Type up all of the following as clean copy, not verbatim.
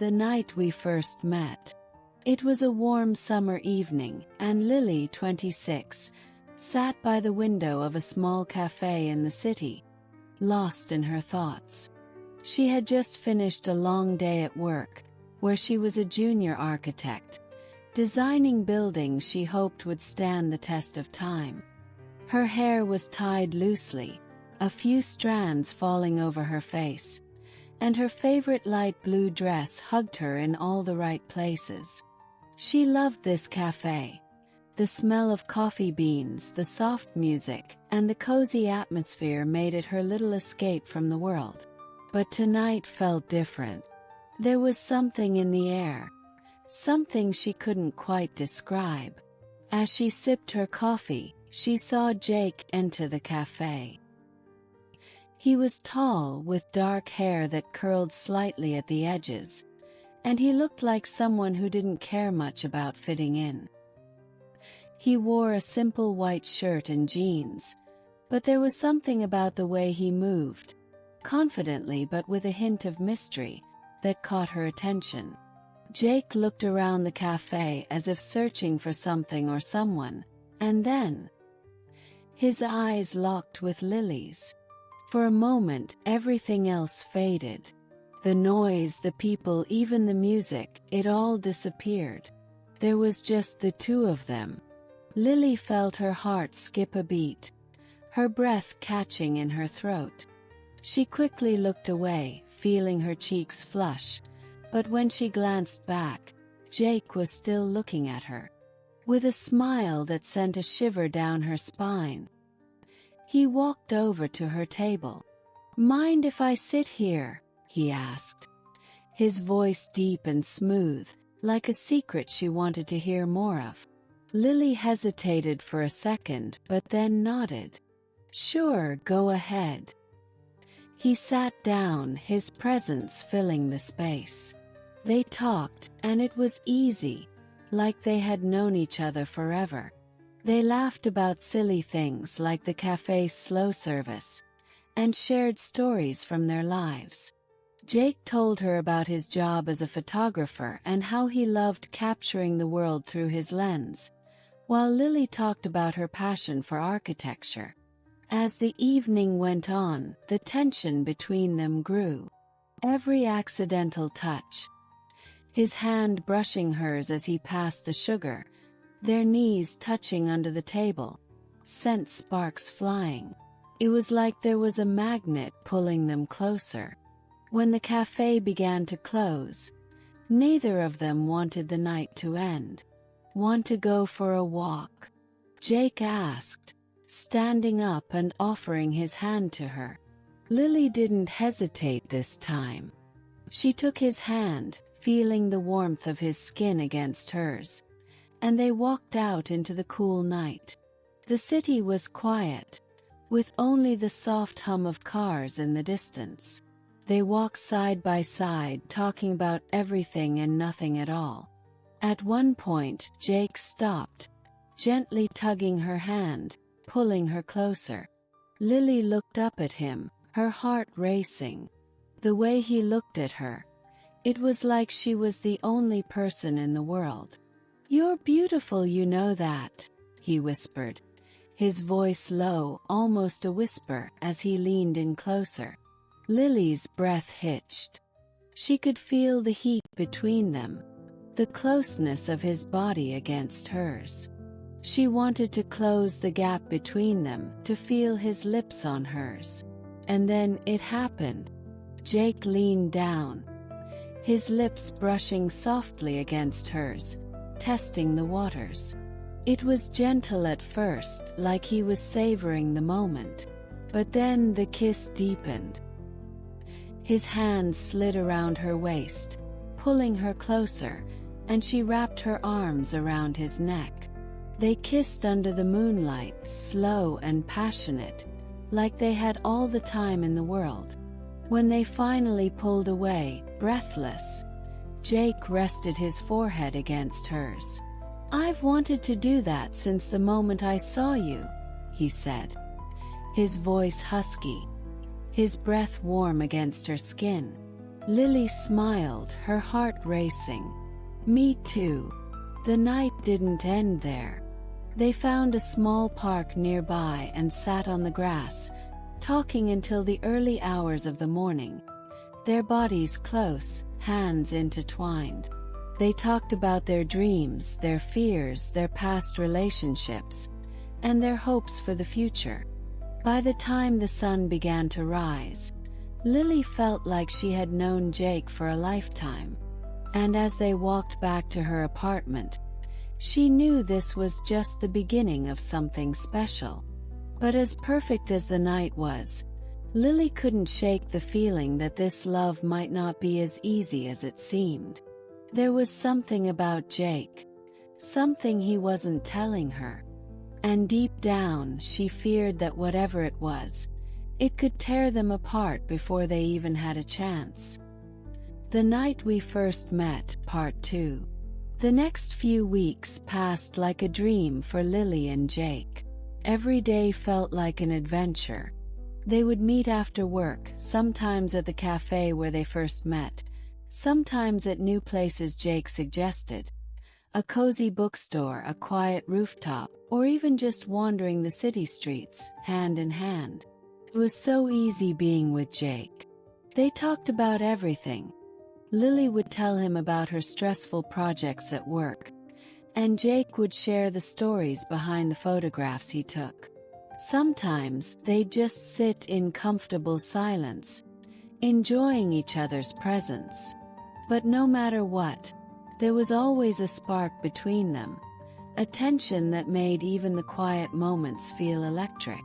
the night we first met. It was a warm summer evening, and Lily, 26, sat by the window of a small cafe in the city, lost in her thoughts. She had just finished a long day at work, where she was a junior architect, designing buildings she hoped would stand the test of time. Her hair was tied loosely, a few strands falling over her face, and her favorite light blue dress hugged her in all the right places. She loved this cafe. The smell of coffee beans, the soft music, and the cozy atmosphere made it her little escape from the world. But tonight felt different. There was something in the air, something she couldn't quite describe. As she sipped her coffee, she saw Jake enter the cafe. He was tall, with dark hair that curled slightly at the edges, and he looked like someone who didn't care much about fitting in. He wore a simple white shirt and jeans, but there was something about the way he moved, confidently but with a hint of mystery, that caught her attention. Jake looked around the cafe as if searching for something or someone, and then his eyes locked with Lily's. For a moment, everything else faded. The noise, the people, even the music, it all disappeared. There was just the two of them. Lily felt her heart skip a beat, her breath catching in her throat. She quickly looked away, feeling her cheeks flush, but when she glanced back, Jake was still looking at her, with a smile that sent a shiver down her spine. He walked over to her table. "Mind if I sit here?" he asked, his voice deep and smooth, like a secret she wanted to hear more of. Lily hesitated for a second, but then nodded. "Sure, go ahead." He sat down, his presence filling the space. They talked, and it was easy, like they had known each other forever. They laughed about silly things like the cafe's slow service, and shared stories from their lives. Jake told her about his job as a photographer and how he loved capturing the world through his lens, while Lily talked about her passion for architecture. As the evening went on, the tension between them grew. Every accidental touch, his hand brushing hers as he passed the sugar, their knees touching under the table, sent sparks flying. It was like there was a magnet pulling them closer. When the cafe began to close, neither of them wanted the night to end. "Want to go for a walk?" Jake asked, standing up and offering his hand to her. Lily didn't hesitate this time. She took his hand, feeling the warmth of his skin against hers, and they walked out into the cool night. The city was quiet, with only the soft hum of cars in the distance. They walked side by side, talking about everything and nothing at all. At one point, Jake stopped, gently tugging her hand, pulling her closer. Lily looked up at him, her heart racing. The way he looked at her, it was like she was the only person in the world. "You're beautiful, you know that," he whispered, his voice low, almost a whisper, as he leaned in closer. Lily's breath hitched. She could feel the heat between them, the closeness of his body against hers. She wanted to close the gap between them, to feel his lips on hers. And then it happened. Jake leaned down, his lips brushing softly against hers, testing the waters. It was gentle at first, like he was savoring the moment. But then the kiss deepened. His hands slid around her waist, pulling her closer, and she wrapped her arms around his neck. They kissed under the moonlight, slow and passionate, like they had all the time in the world. When they finally pulled away, breathless, Jake rested his forehead against hers. "I've wanted to do that since the moment I saw you," he said, his voice husky, his breath warm against her skin. Lily smiled, her heart racing. Me too. The night didn't end there. They found a small park nearby and sat on the grass, talking until the early hours of the morning, their bodies close, hands intertwined. They talked about their dreams, their fears, their past relationships, and their hopes for the future. By the time the sun began to rise, Lily felt like she had known Jake for a lifetime. And as they walked back to her apartment, she knew this was just the beginning of something special. But as perfect as the night was, Lily couldn't shake the feeling that this love might not be as easy as it seemed. There was something about Jake, something he wasn't telling her. And deep down, she feared that whatever it was, it could tear them apart before they even had a chance. The Night We First Met, Part 2. The next few weeks passed like a dream for Lily and Jake. Every day felt like an adventure. They would meet after work, sometimes at the cafe where they first met, sometimes at new places Jake suggested. A cozy bookstore, a quiet rooftop, or even just wandering the city streets, hand in hand. It was so easy being with Jake. They talked about everything. Lily would tell him about her stressful projects at work, and Jake would share the stories behind the photographs he took. Sometimes they'd just sit in comfortable silence, enjoying each other's presence. But no matter what, there was always a spark between them, a tension that made even the quiet moments feel electric.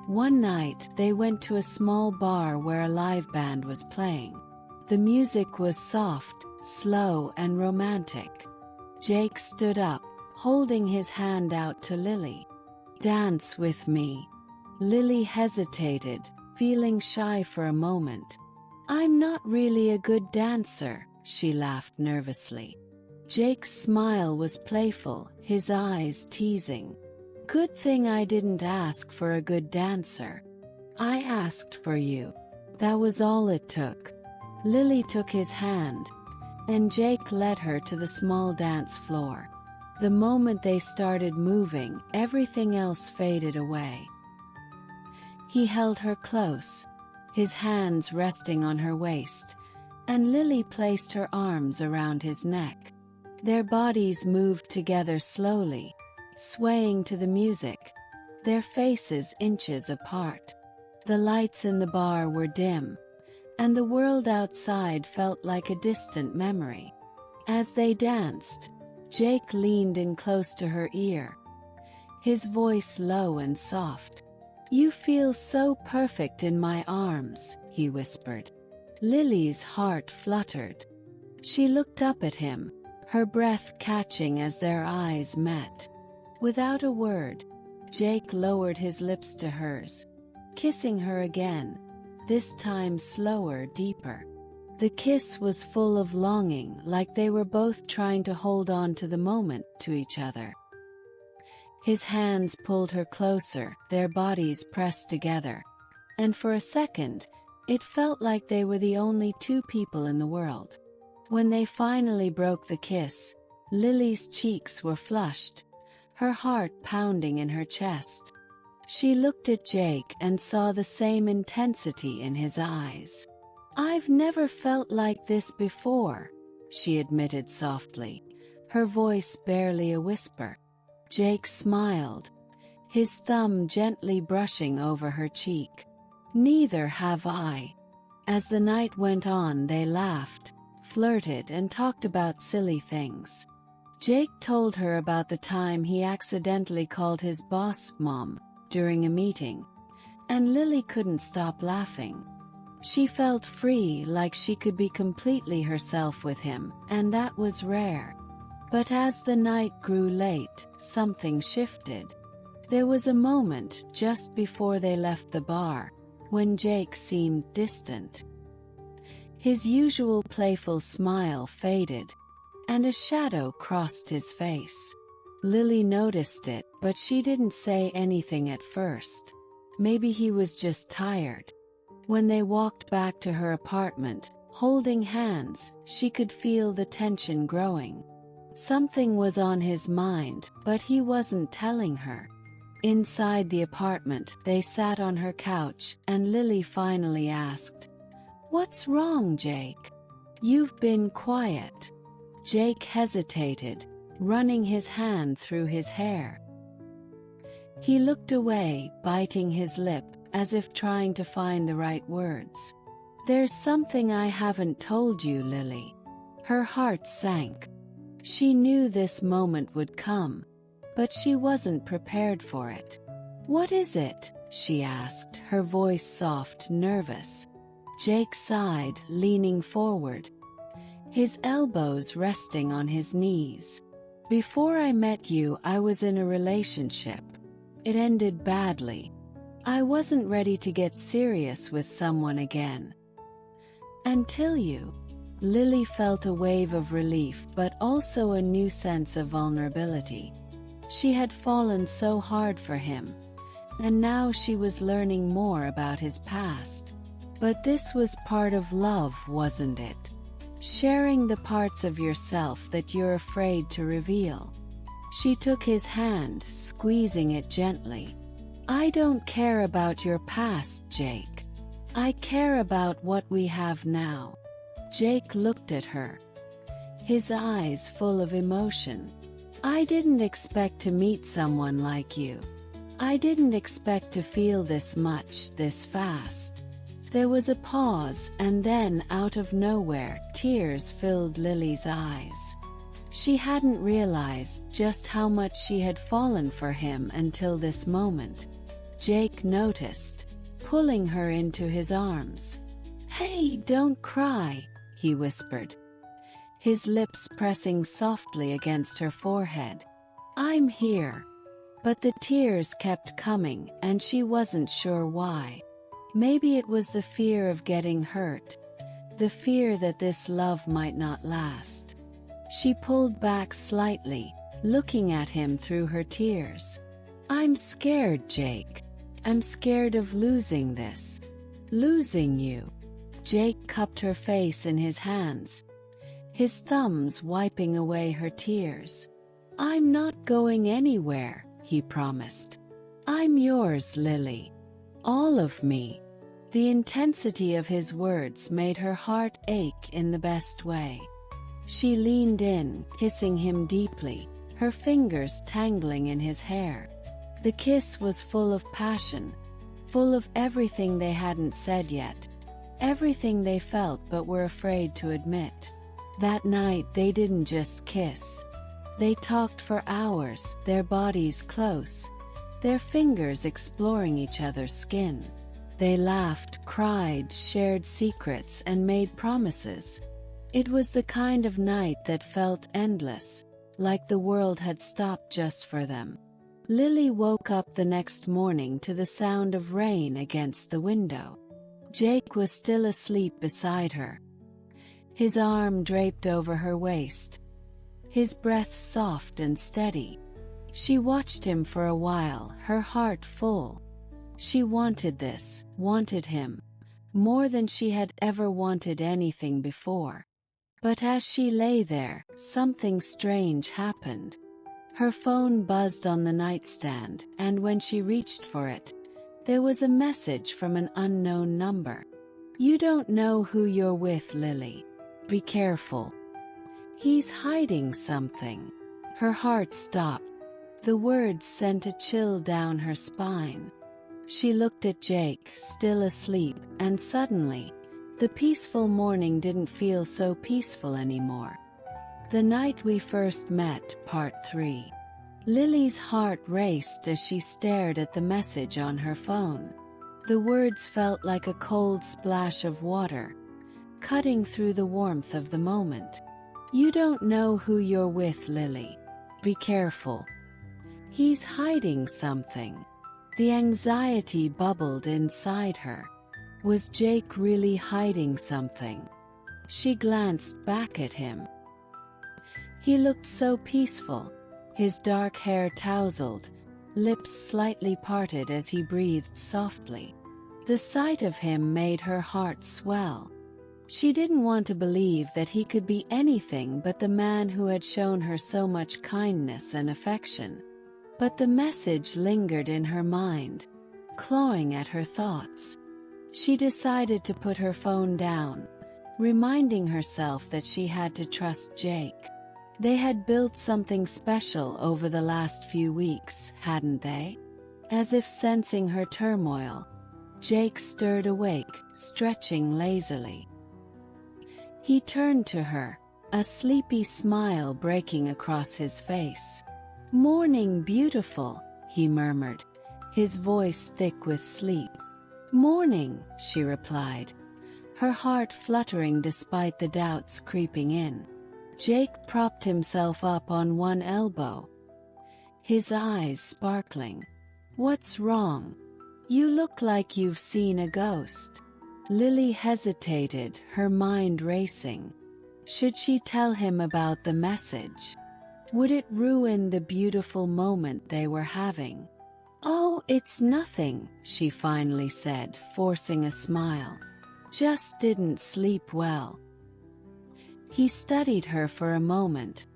One night, they went to a small bar where a live band was playing. The music was soft, slow, and romantic. Jake stood up, holding his hand out to Lily. "Dance with me." Lily hesitated, feeling shy for a moment. "I'm not really a good dancer," she laughed nervously. Jake's smile was playful, his eyes teasing. "Good thing I didn't ask for a good dancer. I asked for you." That was all it took. Lily took his hand, and Jake led her to the small dance floor. The moment they started moving, everything else faded away. He held her close, his hands resting on her waist, and Lily placed her arms around his neck. Their bodies moved together slowly, swaying to the music, their faces inches apart. The lights in the bar were dim, and the world outside felt like a distant memory. As they danced, Jake leaned in close to her ear, his voice low and soft. "You feel so perfect in my arms," he whispered. Lily's heart fluttered. She looked up at him, her breath catching as their eyes met. Without a word, Jake lowered his lips to hers, kissing her again, this time slower, deeper. The kiss was full of longing, like they were both trying to hold on to the moment, to each other. His hands pulled her closer, their bodies pressed together, and for a second, it felt like they were the only two people in the world. When they finally broke the kiss, Lily's cheeks were flushed, her heart pounding in her chest. She looked at Jake and saw the same intensity in his eyes. "I've never felt like this before," she admitted softly, her voice barely a whisper. Jake smiled, his thumb gently brushing over her cheek. "Neither have I." As the night went on, they laughed, flirted, and talked about silly things. Jake told her about the time he accidentally called his boss Mom during a meeting, and Lily couldn't stop laughing. She felt free, like she could be completely herself with him, and that was rare. But as the night grew late, something shifted. There was a moment, just before they left the bar, when Jake seemed distant. His usual playful smile faded, and a shadow crossed his face. Lily noticed it, but she didn't say anything at first. Maybe he was just tired. When they walked back to her apartment, Holding hands, she could feel the tension growing. Something was on his mind, but he wasn't telling her. Inside the apartment, they sat on her couch, and Lily finally asked, "What's wrong, Jake? You've been quiet." Jake hesitated, running his hand through his hair. He looked away, biting his lip, as if trying to find the right words. "There's something I haven't told you, Lily." Her heart sank. She knew this moment would come, but she wasn't prepared for it. "What is it?" she asked, her voice soft, nervous. Jake sighed, leaning forward, his elbows resting on his knees. "Before I met you, I was in a relationship. It ended badly. I wasn't ready to get serious with someone again. Until you." Lily felt a wave of relief, but also a new sense of vulnerability. She had fallen so hard for him, and now she was learning more about his past. But this was part of love, wasn't it? Sharing the parts of yourself that you're afraid to reveal. She took his hand, squeezing it gently. "I don't care about your past, Jake. I care about what we have now." Jake looked at her, his eyes full of emotion. "I didn't expect to meet someone like you. I didn't expect to feel this much, this fast." There was a pause, and then, out of nowhere, tears filled Lily's eyes. She hadn't realized just how much she had fallen for him until this moment. Jake noticed, pulling her into his arms. "Hey, don't cry," he whispered, his lips pressing softly against her forehead. "I'm here." But the tears kept coming, and she wasn't sure why. Maybe it was the fear of getting hurt, the fear that this love might not last. She pulled back slightly, looking at him through her tears. "I'm scared, Jake. I'm scared of losing this. Losing you." Jake cupped her face in his hands, his thumbs wiping away her tears. "I'm not going anywhere," he promised. "I'm yours, Lily. All of me." The intensity of his words made her heart ache in the best way. She leaned in, kissing him deeply, her fingers tangling in his hair. The kiss was full of passion, full of everything they hadn't said yet, everything they felt but were afraid to admit. That night they didn't just kiss. They talked for hours, their bodies close, their fingers exploring each other's skin. They laughed, cried, shared secrets, and made promises. It was the kind of night that felt endless, like the world had stopped just for them. Lily woke up the next morning to the sound of rain against the window. Jake was still asleep beside her, his arm draped over her waist, his breath soft and steady. She watched him for a while, her heart full. She wanted this, wanted him, more than she had ever wanted anything before. But as she lay there, something strange happened. Her phone buzzed on the nightstand, and when she reached for it, there was a message from an unknown number. "You don't know who you're with, Lily. Be careful. He's hiding something." Her heart stopped. The words sent a chill down her spine. She looked at Jake, still asleep, and suddenly, the peaceful morning didn't feel so peaceful anymore. The Night We First Met, Part 3. Lily's heart raced as she stared at the message on her phone. The words felt like a cold splash of water, cutting through the warmth of the moment. "You don't know who you're with, Lily. Be careful. He's hiding something." The anxiety bubbled inside her. Was Jake really hiding something? She glanced back at him. He looked so peaceful, his dark hair tousled, lips slightly parted as he breathed softly. The sight of him made her heart swell. She didn't want to believe that he could be anything but the man who had shown her so much kindness and affection. But the message lingered in her mind, clawing at her thoughts. She decided to put her phone down, reminding herself that she had to trust Jake. They had built something special over the last few weeks, hadn't they? As if sensing her turmoil, Jake stirred awake, stretching lazily. He turned to her, a sleepy smile breaking across his face. "Morning, beautiful," he murmured, his voice thick with sleep. "Morning," she replied, her heart fluttering despite the doubts creeping in. Jake propped himself up on one elbow, his eyes sparkling. "What's wrong? You look like you've seen a ghost." Lily hesitated, her mind racing. Should she tell him about the message? Would it ruin the beautiful moment they were having? "Oh, it's nothing," she finally said, forcing a smile. "Just didn't sleep well." He studied her for a moment,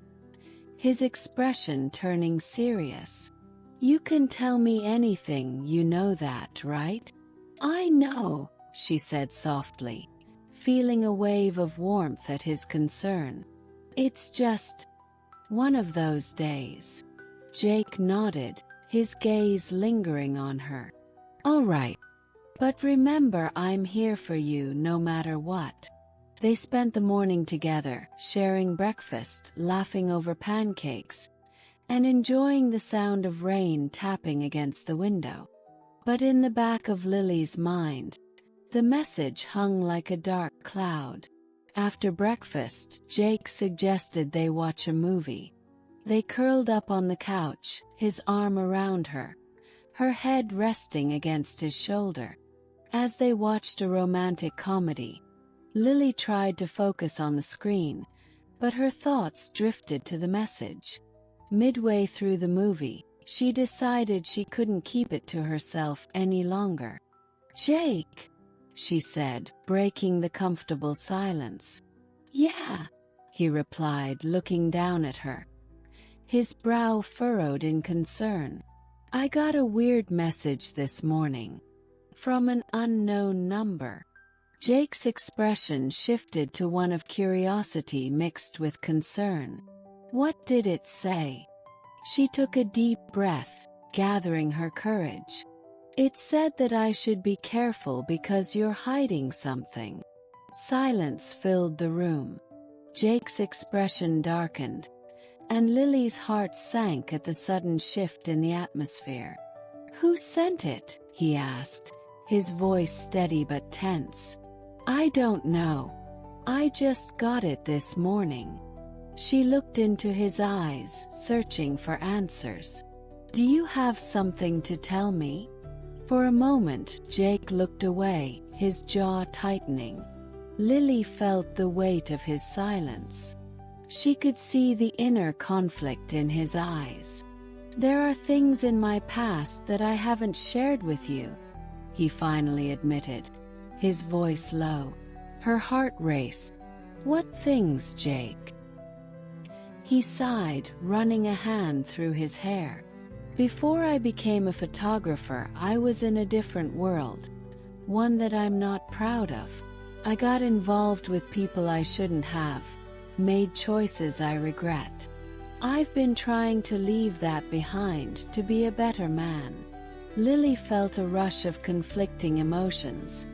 his expression turning serious. "You can tell me anything, you know that, right?" "I know," she said softly, feeling a wave of warmth at his concern. "It's just one of those days." Jake nodded, his gaze lingering on her. "All right. But remember, I'm here for you no matter what." They spent the morning together, sharing breakfast, laughing over pancakes, and enjoying the sound of rain tapping against the window. But in the back of Lily's mind, the message hung like a dark cloud. After breakfast, Jake suggested they watch a movie. They curled up on the couch, his arm around her, her head resting against his shoulder. As they watched a romantic comedy, Lily tried to focus on the screen, but her thoughts drifted to the message. Midway through the movie, she decided she couldn't keep it to herself any longer. "Jake," she said, breaking the comfortable silence. "Yeah," he replied, looking down at her, his brow furrowed in concern. "I got a weird message this morning. From an unknown number." Jake's expression shifted to one of curiosity mixed with concern. "What did it say?" She took a deep breath, gathering her courage. "It said that I should be careful because you're hiding something." Silence filled the room. Jake's expression darkened, and Lily's heart sank at the sudden shift in the atmosphere. "Who sent it?" he asked, his voice steady but tense. "I don't know. I just got it this morning." She looked into his eyes, searching for answers. "Do you have something to tell me?" For a moment, Jake looked away, his jaw tightening. Lily felt the weight of his silence. She could see the inner conflict in his eyes. "There are things in my past that I haven't shared with you," he finally admitted, his voice low. Her heart raced. "What things, Jake?" He sighed, running a hand through his hair. "Before I became a photographer, I was in a different world, one that I'm not proud of. I got involved with people I shouldn't have, made choices I regret. I've been trying to leave that behind to be a better man." Lily felt a rush of conflicting emotions,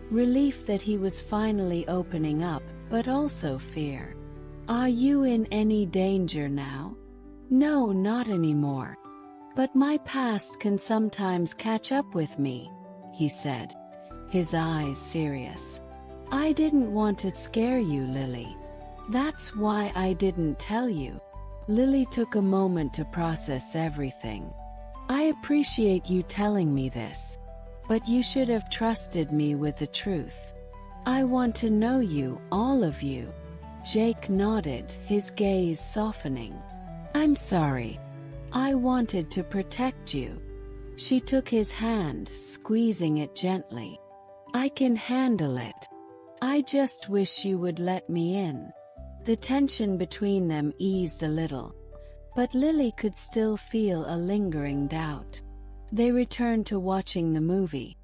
relief that he was finally opening up, but also fear. "Are you in any danger now?" "No, not anymore. But my past can sometimes catch up with me," he said, his eyes serious. "I didn't want to scare you, Lily. That's why I didn't tell you." Lily took a moment to process everything. "I appreciate you telling me this, but you should have trusted me with the truth. I want to know you, all of you." Jake nodded, his gaze softening. "I'm sorry. I wanted to protect you." She took his hand, squeezing it gently. "I can handle it." I just wish you would let me in. The tension between them eased a little, but Lily could still feel a lingering doubt. They returned to watching the movie,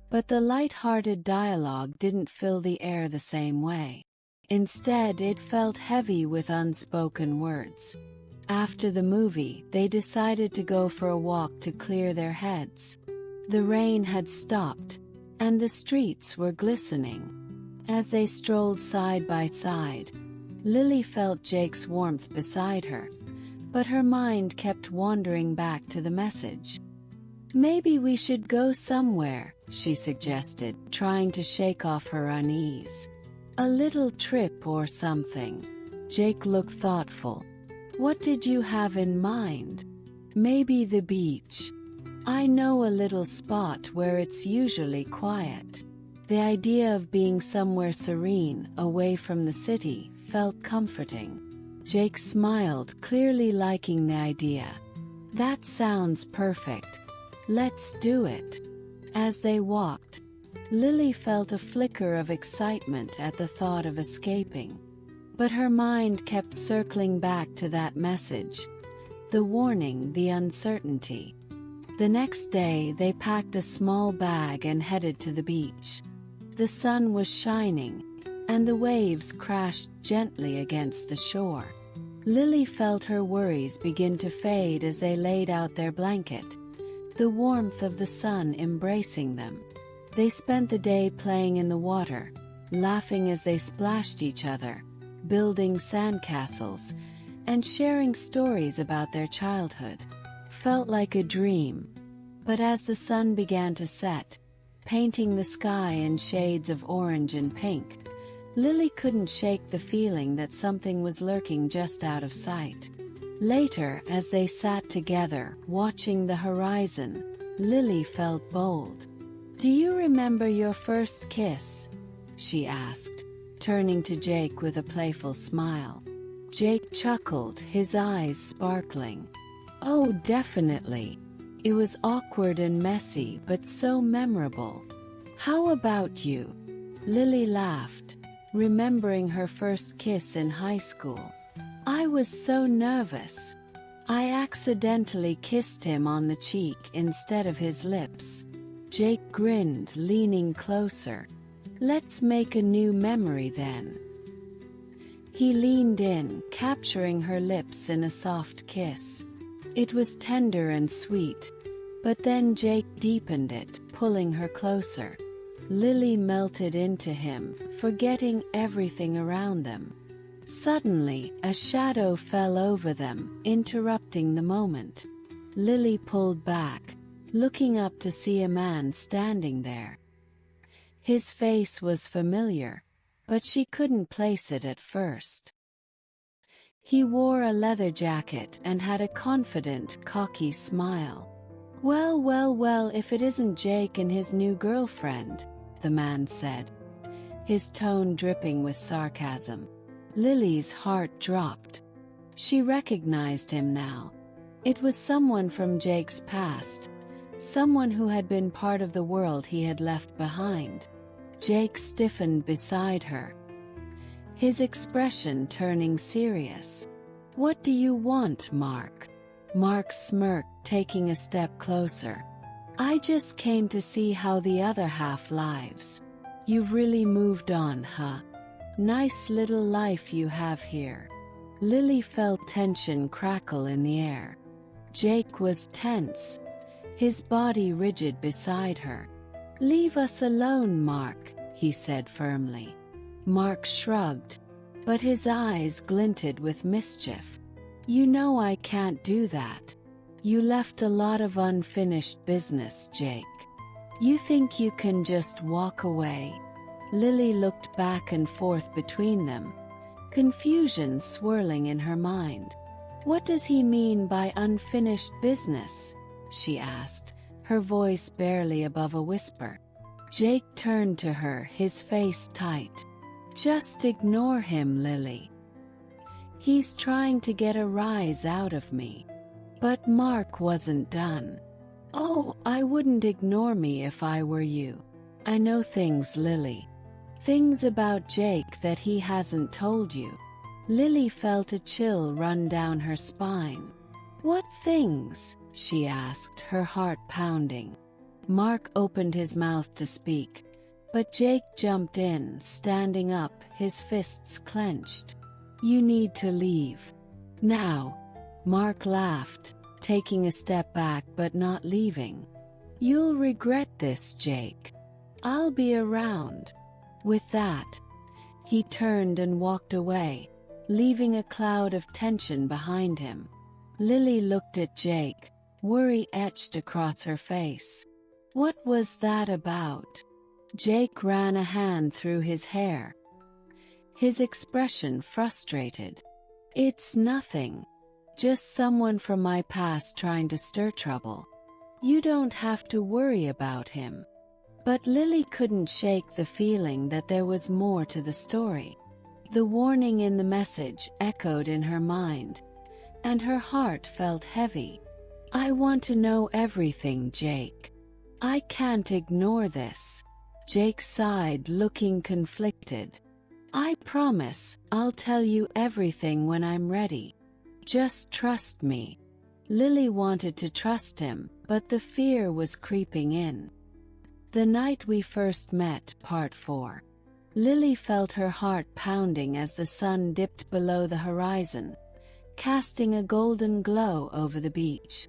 but the light-hearted dialogue didn't fill the air the same way. Instead, it felt heavy with unspoken words. After the movie, they decided to go for a walk to clear their heads. The rain had stopped, and the streets were glistening. As they strolled side by side, Lily felt Jake's warmth beside her, but her mind kept wandering back to the message. Maybe we should go somewhere, she suggested, trying to shake off her unease. A little trip or something. Jake looked thoughtful. What did you have in mind? Maybe the beach. I know a little spot where it's usually quiet. The idea of being somewhere serene, away from the city, felt comforting. Jake smiled, clearly liking the idea. That sounds perfect. Let's do it. As they walked, Lily felt a flicker of excitement at the thought of escaping. But her mind kept circling back to that message. The warning, the uncertainty. The next day, they packed a small bag and headed to the beach. The sun was shining, and the waves crashed gently against the shore. Lily felt her worries begin to fade as they laid out their blanket, the warmth of the sun embracing them. They spent the day playing in the water, laughing as they splashed each other, building sandcastles, and sharing stories about their childhood. Felt like a dream. But as the sun began to set, painting the sky in shades of orange and pink, Lily couldn't shake the feeling that something was lurking just out of sight. Later, as they sat together, watching the horizon, Lily felt bold. "Do you remember your first kiss?" she asked, turning to Jake with a playful smile. Jake chuckled, his eyes sparkling. "Oh, definitely. It was awkward and messy, but so memorable. How about you?" Lily laughed, remembering her first kiss in high school. "I was so nervous. I accidentally kissed him on the cheek instead of his lips." Jake grinned, leaning closer. "Let's make a new memory then." He leaned in, capturing her lips in a soft kiss. It was tender and sweet, but then Jake deepened it, pulling her closer. Lily melted into him, forgetting everything around them. Suddenly, a shadow fell over them, interrupting the moment. Lily pulled back, looking up to see a man standing there. His face was familiar, but she couldn't place it at first. He wore a leather jacket and had a confident, cocky smile. Well, well, well, if it isn't Jake and his new girlfriend," the man said, his tone dripping with sarcasm. Lily's heart dropped. She recognized him now. It was someone from Jake's past, someone who had been part of the world he had left behind. Jake stiffened beside her, his expression turning serious. "What do you want, Mark?" Mark smirked, taking a step closer. "I just came to see how the other half lives. You've really moved on, huh? Nice little life you have here." Lily felt tension crackle in the air. Jake was tense, his body rigid beside her. "Leave us alone, Mark," he said firmly. Mark shrugged, but his eyes glinted with mischief. "You know I can't do that. You left a lot of unfinished business, Jake. You think you can just walk away?" Lily looked back and forth between them, confusion swirling in her mind. "What does he mean by unfinished business?" she asked, her voice barely above a whisper. Jake turned to her, his face tight. "Just ignore him, Lily. He's trying to get a rise out of me." But Mark wasn't done. "Oh, I wouldn't ignore me if I were you. I know things, Lily. Things about Jake that he hasn't told you. Lily felt a chill run down her spine. What things? She asked, her heart pounding. Mark opened his mouth to speak, but Jake jumped in, standing up, his fists clenched. You need to leave. Now. Mark laughed, taking a step back but not leaving. You'll regret this, Jake. I'll be around. With that, he turned and walked away, leaving a cloud of tension behind him. Lily looked at Jake, worry etched across her face. What was that about? Jake ran a hand through his hair, his expression frustrated. It's nothing. Just someone from my past trying to stir trouble. You don't have to worry about him. But Lily couldn't shake the feeling that there was more to the story. The warning in the message echoed in her mind, and her heart felt heavy. I want to know everything, Jake. I can't ignore this. Jake sighed, looking conflicted. I promise, I'll tell you everything when I'm ready. Just trust me. Lily wanted to trust him, but the fear was creeping in. The Night We First Met, Part 4. Lily felt her heart pounding as the sun dipped below the horizon, casting a golden glow over the beach.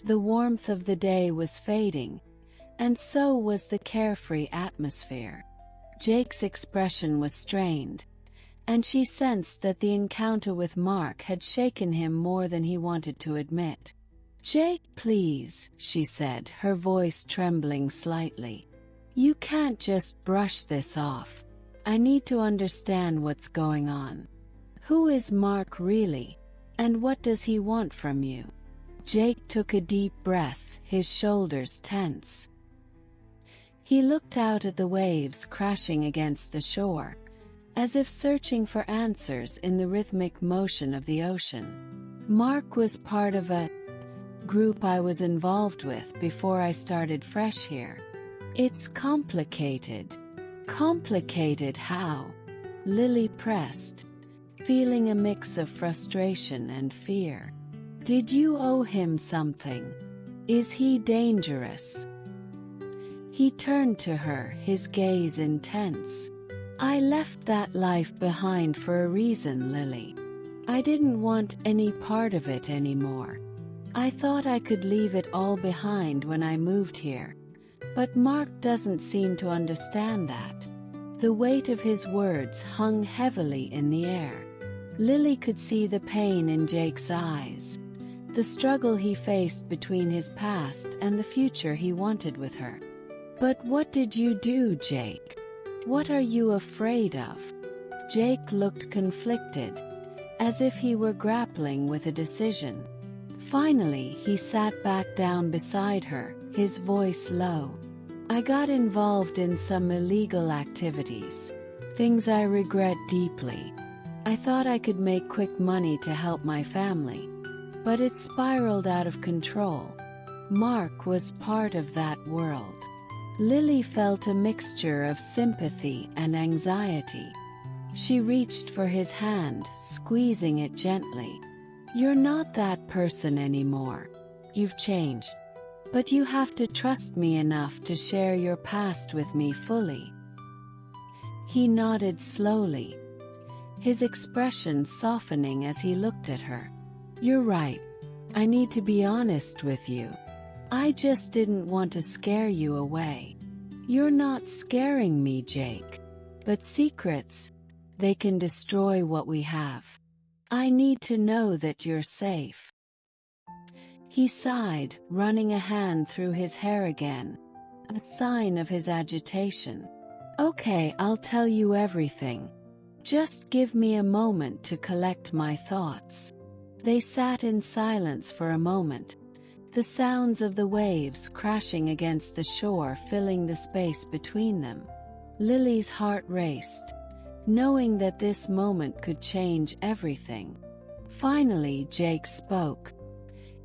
The warmth of the day was fading, and so was the carefree atmosphere. Jake's expression was strained, and she sensed that the encounter with Mark had shaken him more than he wanted to admit. Jake, please, she said, her voice trembling slightly. You can't just brush this off. I need to understand what's going on. Who is Mark really? And what does he want from you? Jake took a deep breath, his shoulders tense. He looked out at the waves crashing against the shore, as if searching for answers in the rhythmic motion of the ocean. Mark was part of a group I was involved with before I started fresh here. It's complicated. Complicated how? Lily pressed, feeling a mix of frustration and fear. Did you owe him something? Is he dangerous? He turned to her, his gaze intense. I left that life behind for a reason, Lily. I didn't want any part of it anymore. I thought I could leave it all behind when I moved here. But Mark doesn't seem to understand that. The weight of his words hung heavily in the air. Lily could see the pain in Jake's eyes, the struggle he faced between his past and the future he wanted with her. But what did you do, Jake? What are you afraid of? Jake looked conflicted, as if he were grappling with a decision. Finally, he sat back down beside her, his voice low. I got involved in some illegal activities, things I regret deeply. I thought I could make quick money to help my family, but it spiraled out of control. Mark was part of that world. Lily felt a mixture of sympathy and anxiety. She reached for his hand, squeezing it gently. You're not that person anymore. You've changed. But you have to trust me enough to share your past with me fully. He nodded slowly, his expression softening as he looked at her. You're right. I need to be honest with you. I just didn't want to scare you away. You're not scaring me, Jake. But secrets, they can destroy what we have. I need to know that you're safe. He sighed, running a hand through his hair again, a sign of his agitation. Okay, I'll tell you everything. Just give me a moment to collect my thoughts. They sat in silence for a moment, the sounds of the waves crashing against the shore filling the space between them. Lily's heart raced, knowing that this moment could change everything. Finally, Jake spoke,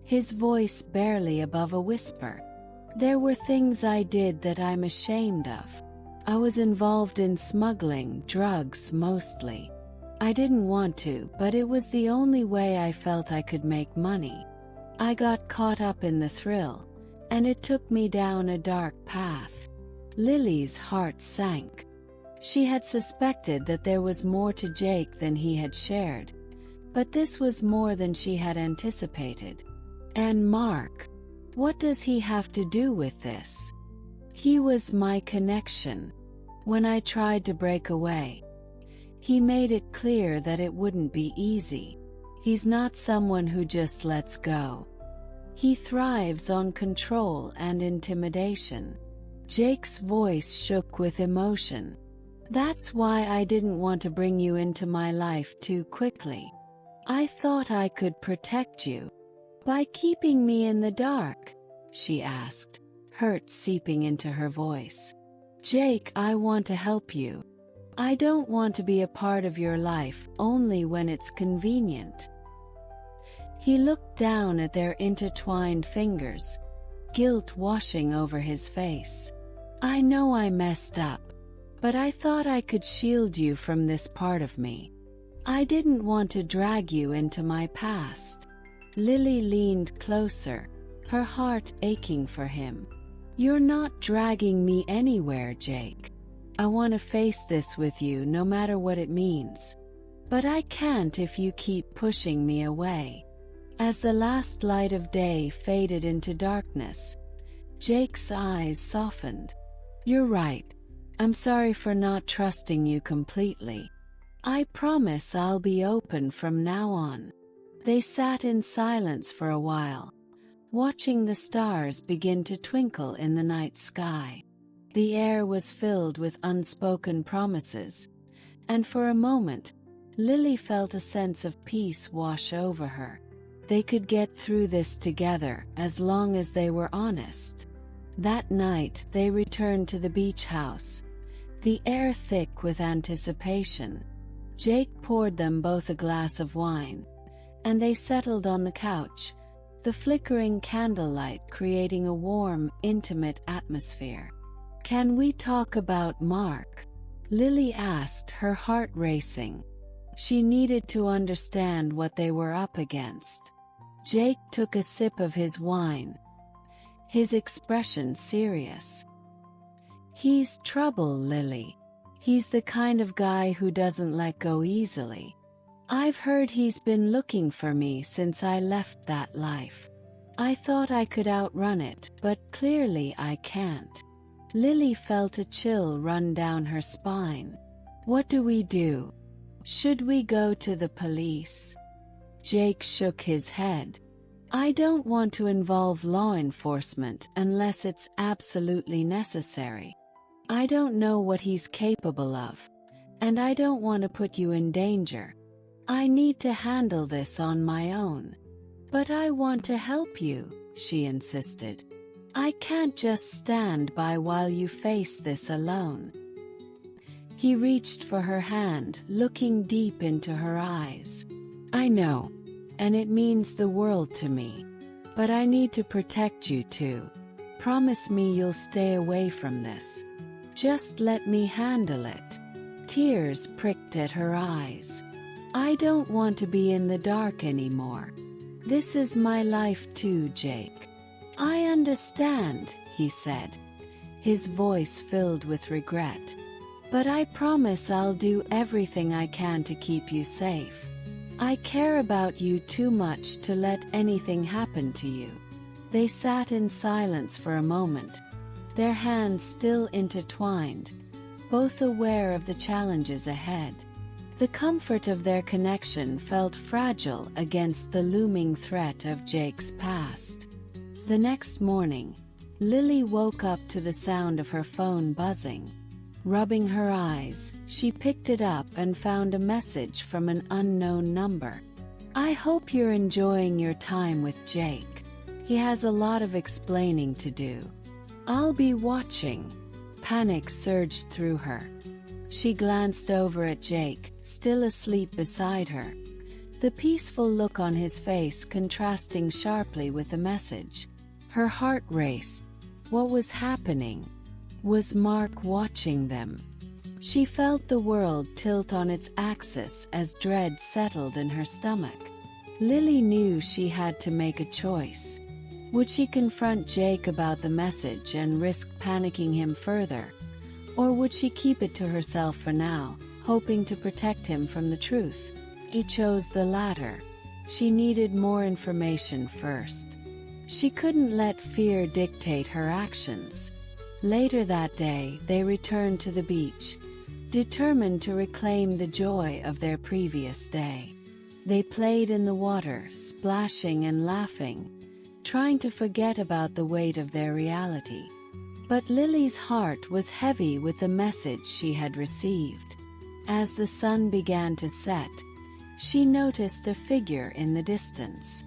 his voice barely above a whisper. There were things I did that I'm ashamed of. I was involved in smuggling drugs mostly. I didn't want to, but it was the only way I felt I could make money. I got caught up in the thrill, and it took me down a dark path. Lily's heart sank. She had suspected that there was more to Jake than he had shared, but this was more than she had anticipated. And Mark, what does he have to do with this? He was my connection. When I tried to break away, he made it clear that it wouldn't be easy. He's not someone who just lets go. He thrives on control and intimidation. Jake's voice shook with emotion. That's why I didn't want to bring you into my life too quickly. I thought I could protect you. By keeping me in the dark? She asked, hurt seeping into her voice. Jake, I want to help you. I don't want to be a part of your life only when it's convenient. He looked down at their intertwined fingers, guilt washing over his face. I know I messed up, but I thought I could shield you from this part of me. I didn't want to drag you into my past. Lily leaned closer, her heart aching for him. You're not dragging me anywhere, Jake. I want to face this with you no matter what it means. But I can't if you keep pushing me away. As the last light of day faded into darkness, Jake's eyes softened. You're right. I'm sorry for not trusting you completely. I promise I'll be open from now on. They sat in silence for a while, watching the stars begin to twinkle in the night sky. The air was filled with unspoken promises, and for a moment, Lily felt a sense of peace wash over her. They could get through this together as long as they were honest. That night, they returned to the beach house, the air thick with anticipation. Jake poured them both a glass of wine, and they settled on the couch, the flickering candlelight creating a warm, intimate atmosphere. Can we talk about Mark? Lily asked, her heart racing. She needed to understand what they were up against. Jake took a sip of his wine, his expression serious. He's trouble, Lily. He's the kind of guy who doesn't let go easily. I've heard he's been looking for me since I left that life. I thought I could outrun it, but clearly I can't. Lily felt a chill run down her spine. What do we do? Should we go to the police? Jake shook his head. I don't want to involve law enforcement unless it's absolutely necessary. I don't know what he's capable of, and I don't want to put you in danger. I need to handle this on my own. But I want to help you, she insisted. I can't just stand by while you face this alone. He reached for her hand, looking deep into her eyes. I know, and it means the world to me. But I need to protect you too. Promise me you'll stay away from this. Just let me handle it. Tears pricked at her eyes. I don't want to be in the dark anymore. This is my life too, Jake. I understand, he said, his voice filled with regret. But I promise I'll do everything I can to keep you safe. I care about you too much to let anything happen to you. They sat in silence for a moment, their hands still intertwined, both aware of the challenges ahead. The comfort of their connection felt fragile against the looming threat of Jake's past. The next morning, Lily woke up to the sound of her phone buzzing. Rubbing her eyes, she picked it up and found a message from an unknown number. I hope you're enjoying your time with Jake. He has a lot of explaining to do. I'll be watching. Panic surged through her. She glanced over at Jake, still asleep beside her, the peaceful look on his face contrasting sharply with the message. Her heart raced. What was happening? Was Mark watching them? She felt the world tilt on its axis as dread settled in her stomach. Lily knew she had to make a choice. Would she confront Jake about the message and risk panicking him further? Or would she keep it to herself for now, hoping to protect him from the truth? She chose the latter. She needed more information first. She couldn't let fear dictate her actions. Later that day, they returned to the beach, determined to reclaim the joy of their previous day. They played in the water, splashing and laughing, trying to forget about the weight of their reality. But Lily's heart was heavy with the message she had received. As the sun began to set, she noticed a figure in the distance.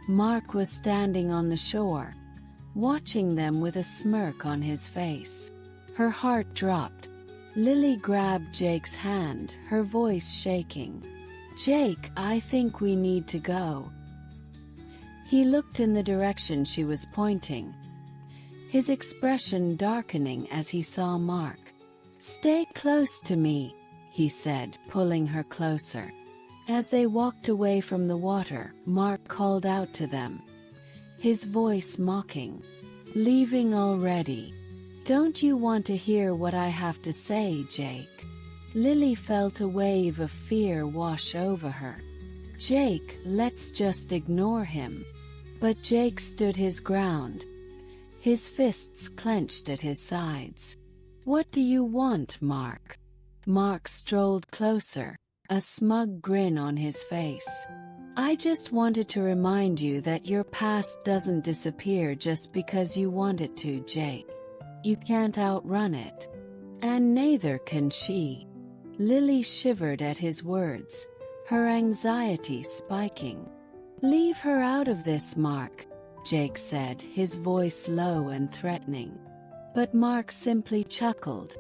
Mark was standing on the shore, watching them with a smirk on his face. Her heart dropped. Lily grabbed Jake's hand, her voice shaking. "Jake, I think we need to go." He looked in the direction she was pointing, his expression darkening as he saw Mark. "Stay close to me," he said, pulling her closer. As they walked away from the water, Mark called out to them, his voice mocking. "Leaving already? Don't you want to hear what I have to say, Jake?" Lily felt a wave of fear wash over her. "Jake, let's just ignore him." But Jake stood his ground, his fists clenched at his sides. "What do you want, Mark?" Mark strolled closer, a smug grin on his face. "I just wanted to remind you that your past doesn't disappear just because you want it to, Jake. You can't outrun it. And neither can she." Lily shivered at his words, her anxiety spiking. "Leave her out of this, Mark," Jake said, his voice low and threatening. But Mark simply chuckled,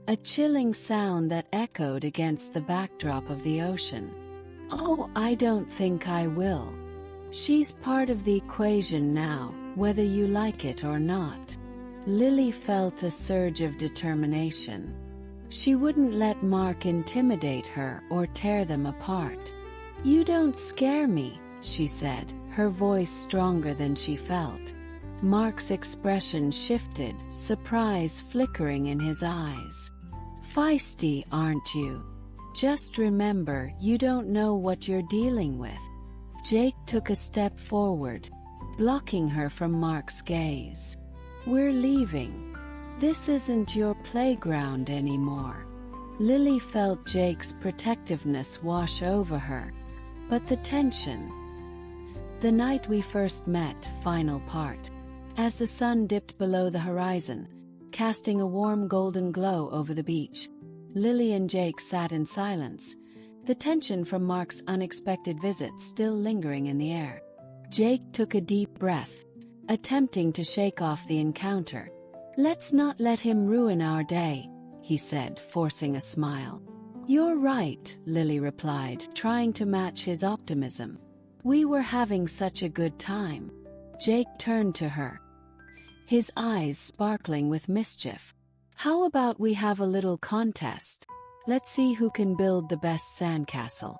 a chilling sound that echoed against the backdrop of the ocean. "Oh, I don't think I will. She's part of the equation now, whether you like it or not." Lily felt a surge of determination. She wouldn't let Mark intimidate her or tear them apart. "You don't scare me," she said, her voice stronger than she felt. Mark's expression shifted, surprise flickering in his eyes. "Feisty, aren't you? Just remember, you don't know what you're dealing with." Jake took a step forward, blocking her from Mark's gaze. "We're leaving. This isn't your playground anymore." Lily felt Jake's protectiveness wash over her, but the tension. The night we first met, final part. As the sun dipped below the horizon, casting a warm golden glow over the beach, Lily and Jake sat in silence, the tension from Mark's unexpected visit still lingering in the air. Jake took a deep breath, attempting to shake off the encounter. "Let's not let him ruin our day," he said, forcing a smile. "You're right," Lily replied, trying to match his optimism. "We were having such a good time." Jake turned to her, his eyes sparkling with mischief. "How about we have a little contest? Let's see who can build the best sandcastle.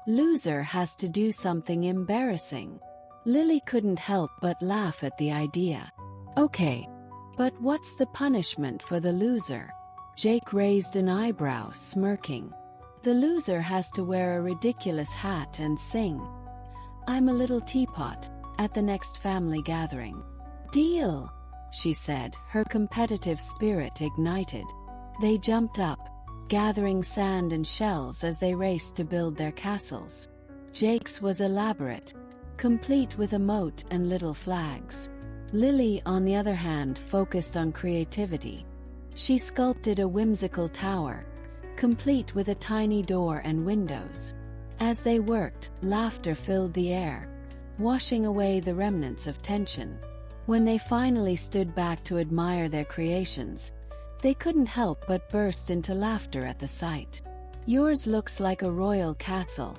Loser has to do something embarrassing." Lily couldn't help but laugh at the idea. "Okay, but what's the punishment for the loser?" Jake raised an eyebrow, smirking. "The loser has to wear a ridiculous hat and sing 'I'm a Little Teapot' at the next family gathering." "Deal," she said, her competitive spirit ignited. They jumped up, gathering sand and shells as they raced to build their castles. Jake's was elaborate, complete with a moat and little flags. Lily, on the other hand, focused on creativity. She sculpted a whimsical tower, complete with a tiny door and windows. As they worked, laughter filled the air, washing away the remnants of tension. When they finally stood back to admire their creations, they couldn't help but burst into laughter at the sight. "Yours looks like a royal castle,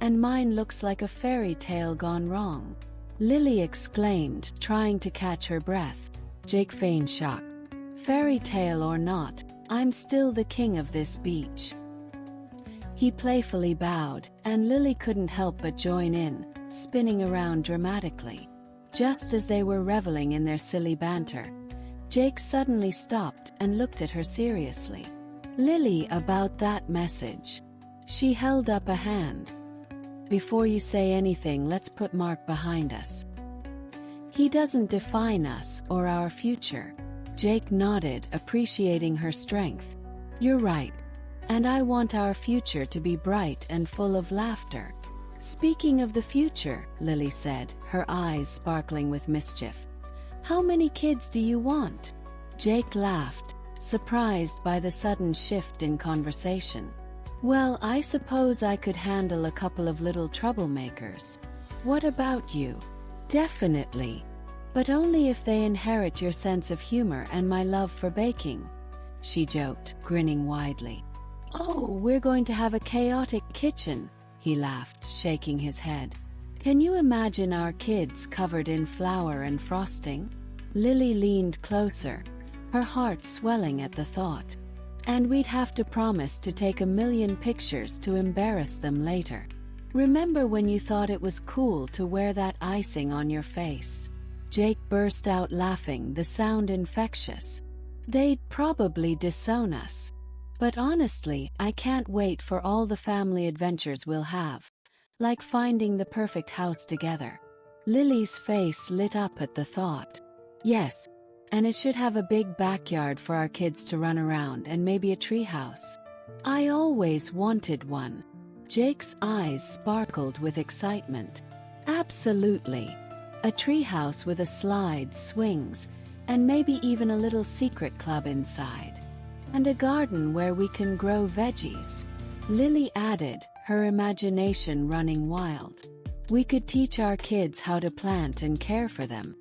and mine looks like a fairy tale gone wrong," Lily exclaimed, trying to catch her breath. Jake feigned shock. Fairy tale or not, I'm still the king of this beach." He playfully bowed, and Lily couldn't help but join in, spinning around dramatically. Just as they were reveling in their silly banter, Jake suddenly stopped and looked at her seriously. "Lily, about that message." She held up a hand. "Before you say anything, let's put Mark behind us. He doesn't define us or our future." Jake nodded, appreciating her strength. "You're right. And I want our future to be bright and full of laughter." "Speaking of the future," Lily said, her eyes sparkling with mischief, "how many kids do you want?" Jake laughed, surprised by the sudden shift in conversation. "Well, I suppose I could handle a couple of little troublemakers. What about you?" "Definitely. But only if they inherit your sense of humor and my love for baking," she joked, grinning widely. "Oh, we're going to have a chaotic kitchen," he laughed, shaking his head. "Can you imagine our kids covered in flour and frosting?" Lily leaned closer, her heart swelling at the thought. "And we'd have to promise to take 1,000,000 pictures to embarrass them later. Remember when you thought it was cool to wear that icing on your face?" Jake burst out laughing, the sound infectious. "They'd probably disown us. But honestly, I can't wait for all the family adventures we'll have, like finding the perfect house together." Lily's face lit up at the thought. "Yes, and it should have a big backyard for our kids to run around and maybe a treehouse. I always wanted one." Jake's eyes sparkled with excitement. "Absolutely. A treehouse with a slide, swings, and maybe even a little secret club inside. And a garden where we can grow veggies," Lily added, her imagination running wild. "We could teach our kids how to plant and care for them.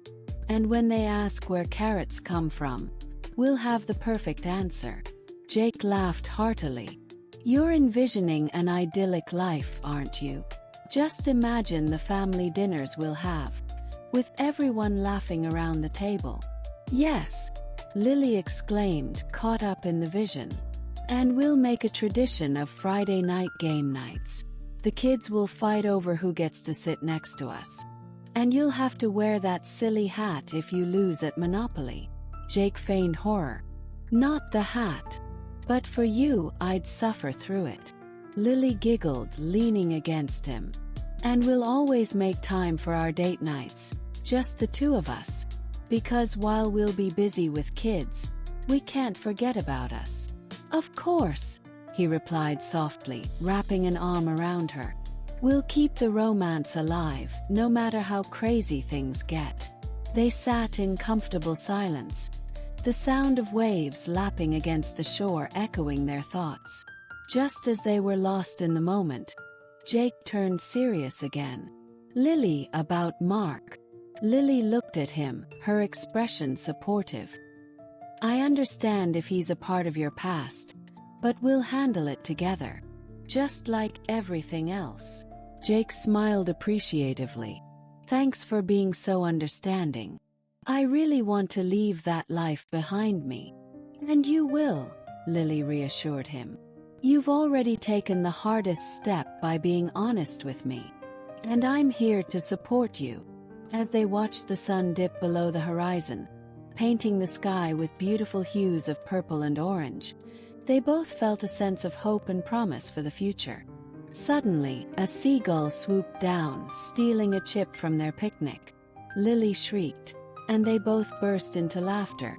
And when they ask where carrots come from, we'll have the perfect answer." Jake laughed heartily. "You're envisioning an idyllic life, aren't you? Just imagine the family dinners we'll have, with everyone laughing around the table." "Yes," Lily exclaimed, caught up in the vision. "And we'll make a tradition of Friday night game nights. The kids will fight over who gets to sit next to us. And you'll have to wear that silly hat if you lose at Monopoly." Jake feigned horror. "Not the hat. But for you, I'd suffer through it." Lily giggled, leaning against him. "And we'll always make time for our date nights, just the two of us. Because while we'll be busy with kids, we can't forget about us." "Of course," he replied softly, wrapping an arm around her. "We'll keep the romance alive, no matter how crazy things get." They sat in comfortable silence, the sound of waves lapping against the shore echoing their thoughts. Just as they were lost in the moment, Jake turned serious again. "Lily, about Mark." Lily looked at him, her expression supportive. "I understand if he's a part of your past, but we'll handle it together. Just like everything else." Jake smiled appreciatively. "Thanks for being so understanding. I really want to leave that life behind me." "And you will," Lily reassured him. "You've already taken the hardest step by being honest with me. And I'm here to support you." As they watched the sun dip below the horizon, painting the sky with beautiful hues of purple and orange, they both felt a sense of hope and promise for the future. Suddenly, a seagull swooped down, stealing a chip from their picnic. Lily shrieked, and they both burst into laughter,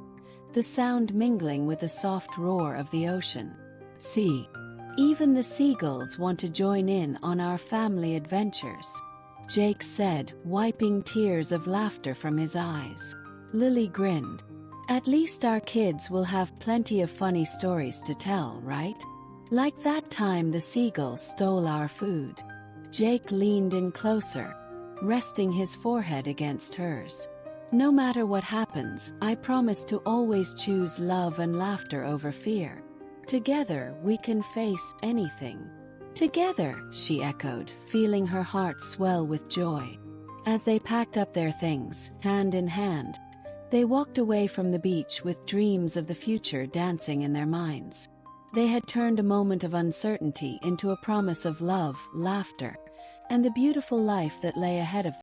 the sound mingling with the soft roar of the ocean. "See, even the seagulls want to join in on our family adventures," Jake said, wiping tears of laughter from his eyes. Lily grinned. "At least our kids will have plenty of funny stories to tell, right? Like that time the seagulls stole our food." Jake leaned in closer, resting his forehead against hers. "No matter what happens, I promise to always choose love and laughter over fear. Together we can face anything." "Together," she echoed, feeling her heart swell with joy. As they packed up their things, hand in hand, They walked away from the beach with dreams of the future dancing in their minds. They had turned a moment of uncertainty into a promise of love, laughter, and the beautiful life that lay ahead of them.